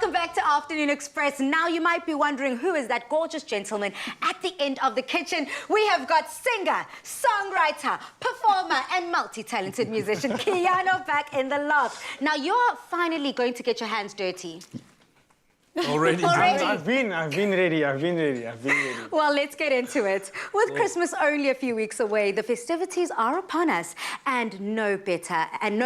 Welcome back to Afternoon Express. Now you might be wondering who is that gorgeous gentleman at the end of the kitchen. We have got singer, songwriter, performer and multi-talented musician Keanu back in the loft. Now you're finally going to get your hands dirty. Already? I've been ready. Well, let's get into it. With Christmas only a few weeks away, the festivities are upon us. And no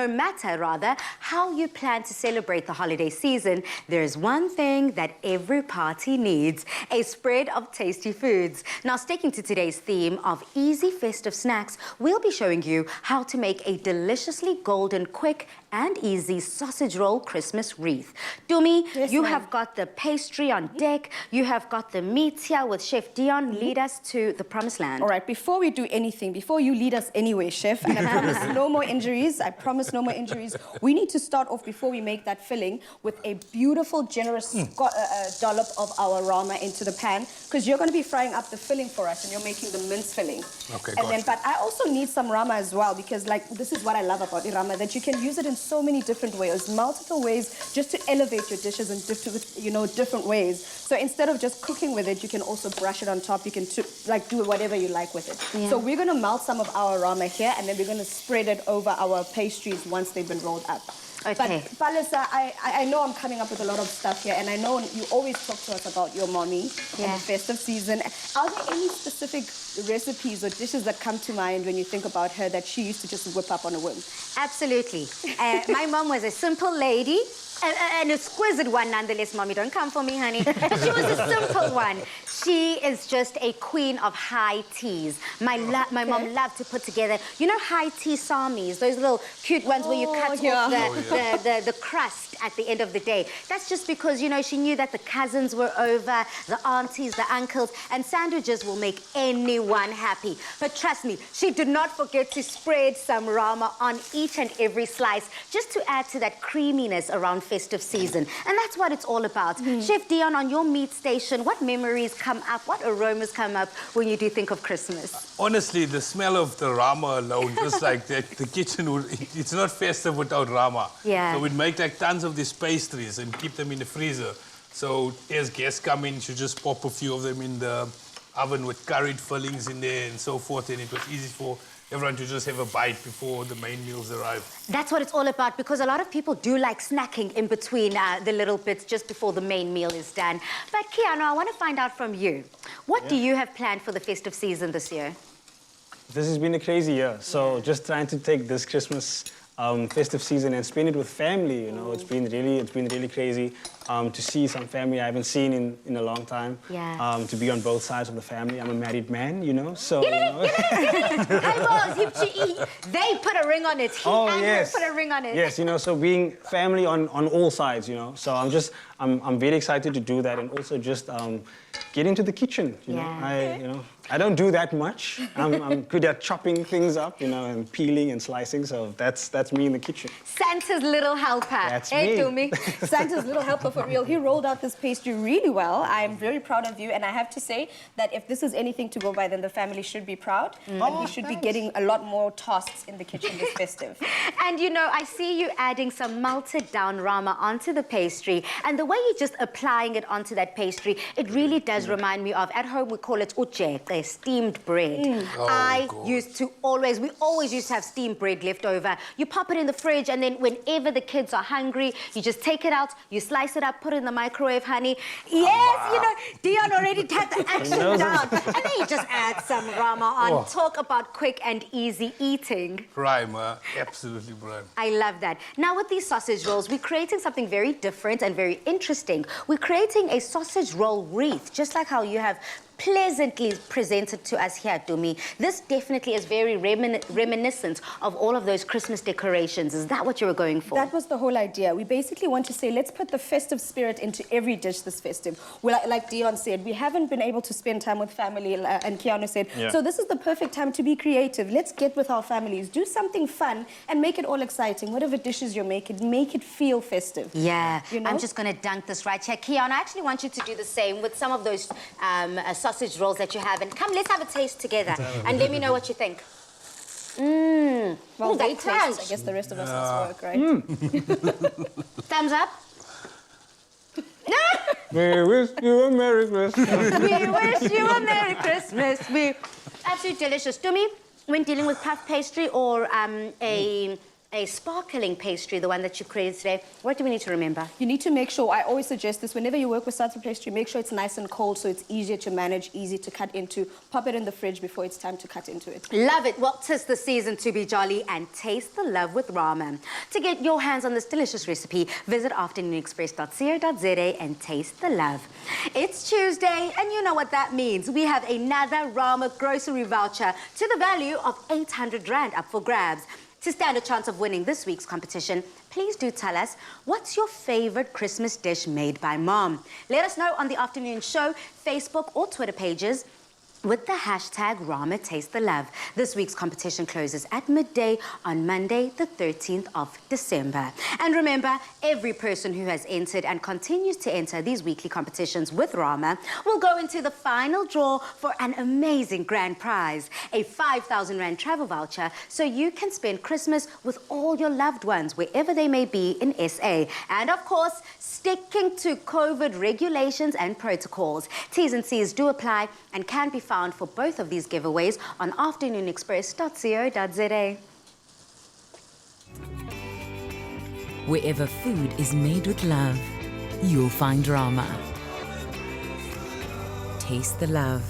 matter how you plan to celebrate the holiday season, there's one thing that every party needs: a spread of tasty foods. Now, sticking to today's theme of easy festive snacks, we'll be showing you how to make a deliciously golden, quick and easy sausage roll Christmas wreath. Dumi, Yes, you ma'am. have got the pastry on deck. You have got the meat here with Chef Dion. Lead us to the promised land. All right, before we do anything, before you lead us anywhere, Chef, and I promise no more injuries, we need to start off, before we make that filling, with a beautiful, generous dollop of our RAMA into the pan, because you're going to be frying up the filling for us, and you're making the mince filling. Okay, and then, but I also need some RAMA as well, because this is what I love about the RAMA, that you can use it in so many different ways, multiple ways, just to elevate your dishes in different ways. So instead of just cooking with it, you can also brush it on top. You can do whatever you like with it. Yeah. So we're going to melt some of our RAMA here, and then we're going to spread it over our pastries once they've been rolled up. Okay. But Palisa, I know I'm coming up with a lot of stuff here, and I know you always talk to us about your mommy and the festive season. Are there any specific recipes or dishes that come to mind when you think about her that she used to just whip up on a whim? Absolutely. My mom was a simple lady. An exquisite one, nonetheless. Mommy, don't come for me, honey. But she was a simple one. She is just a queen of high teas. My mom loved to put together, you know, high tea samis, those little cute ones where you cut off the crust at the end of the day. That's just because, you know, she knew that the cousins were over, the aunties, the uncles, and sandwiches will make anyone happy. But trust me, she did not forget to spread some RAMA on each and every slice, just to add to that creaminess around festive season. And that's what it's all about. Chef Dion, on your meat station, what memories come up, what aromas come up when you do think of Christmas? Honestly, the smell of the RAMA alone, just like that, the kitchen, it's not festive without RAMA. Yeah. So we'd make like tons of these pastries and keep them in the freezer. So as guests come in, you just pop a few of them in the oven with curried fillings in there and so forth, and it was easy for everyone to just have a bite before the main meals arrive. That's what it's all about, because a lot of people do like snacking in between the little bits just before the main meal is done. But Keanu, I want to find out from you. What do you have planned for the festive season this year? This has been a crazy year, so just trying to take this Christmas festive season and spend it with family. You know, it's been really crazy to see some family I haven't seen in a long time. Yeah. To be on both sides of the family. I'm a married man, you know, so. They put a ring on it. He and her put a ring on it. Yes, you know, so being family on all sides, you know. So I'm very excited to do that, and also just get into the kitchen. You know, I don't do that much. I'm good at chopping things up, you know, and peeling and slicing. So that's me in the kitchen. Santa's little helper. That's hey, me. Dumi. Santa's little helper for real. He rolled out this pastry really well. I'm very proud of you, and I have to say that if this is anything to go by, then the family should be proud, and we should be getting a lot more toasts in the kitchen this festive. And you know, I see you adding some melted down RAMA onto the pastry, and the way you're just applying it onto that pastry, it really does remind me of, at home we call it uche, steamed bread. We always used to have steamed bread left over. You pop it in the fridge, and then whenever the kids are hungry, you just take it out, you slice it up, put it in the microwave, honey. Yes, you know, Dion already had the action down. And then you just add some RAMA on. Talk about quick and easy eating. Prime, absolutely prime. I love that. Now, with these sausage rolls, we're creating something very different and very interesting. We're creating a sausage roll wreath, just like how you have pleasantly presented to us here, Dumi. This definitely is very reminiscent of all of those Christmas decorations. Is that what you were going for? That was the whole idea. We basically want to say, let's put the festive spirit into every dish this festive. Well, like Dion said, we haven't been able to spend time with family, and Keanu said, so this is the perfect time to be creative. Let's get with our families, do something fun, and make it all exciting. Whatever dishes you're making, make it feel festive. Yeah, you know? I'm just going to dunk this right here. Keanu, I actually want you to do the same with some of those sausage rolls that you have. And come, let's have a taste together and let me know what you think. Well, they crunch. taste. I guess the rest of us must work, right? Thumbs up. We wish you a Merry Christmas. We wish you a Merry Christmas. Absolutely delicious. Tumi, when dealing with puff pastry or a sparkling pastry, the one that you created today, what do we need to remember? You need to make sure, I always suggest this, whenever you work with salsa pastry, make sure it's nice and cold so it's easier to manage, easy to cut into. Pop it in the fridge before it's time to cut into it. Love it. Well, 'tis the season to be jolly and taste the love with RAMA. To get your hands on this delicious recipe, visit afternoonexpress.co.za and taste the love. It's Tuesday, and you know what that means. We have another RAMA grocery voucher to the value of 800 Rand up for grabs. To stand a chance of winning this week's competition, please do tell us, what's your favorite Christmas dish made by Mom? Let us know on the Afternoon Show, Facebook or Twitter pages with the hashtag RAMA Taste the Love. This week's competition closes at midday on Monday, the 13th of December. And remember, every person who has entered and continues to enter these weekly competitions with RAMA will go into the final draw for an amazing grand prize, a 5,000 Rand travel voucher, so you can spend Christmas with all your loved ones, wherever they may be in SA. And of course, sticking to COVID regulations and protocols. T's and C's do apply and can be found for both of these giveaways on afternoonexpress.co.za. Wherever food is made with love, you'll find RAMA. Taste the love.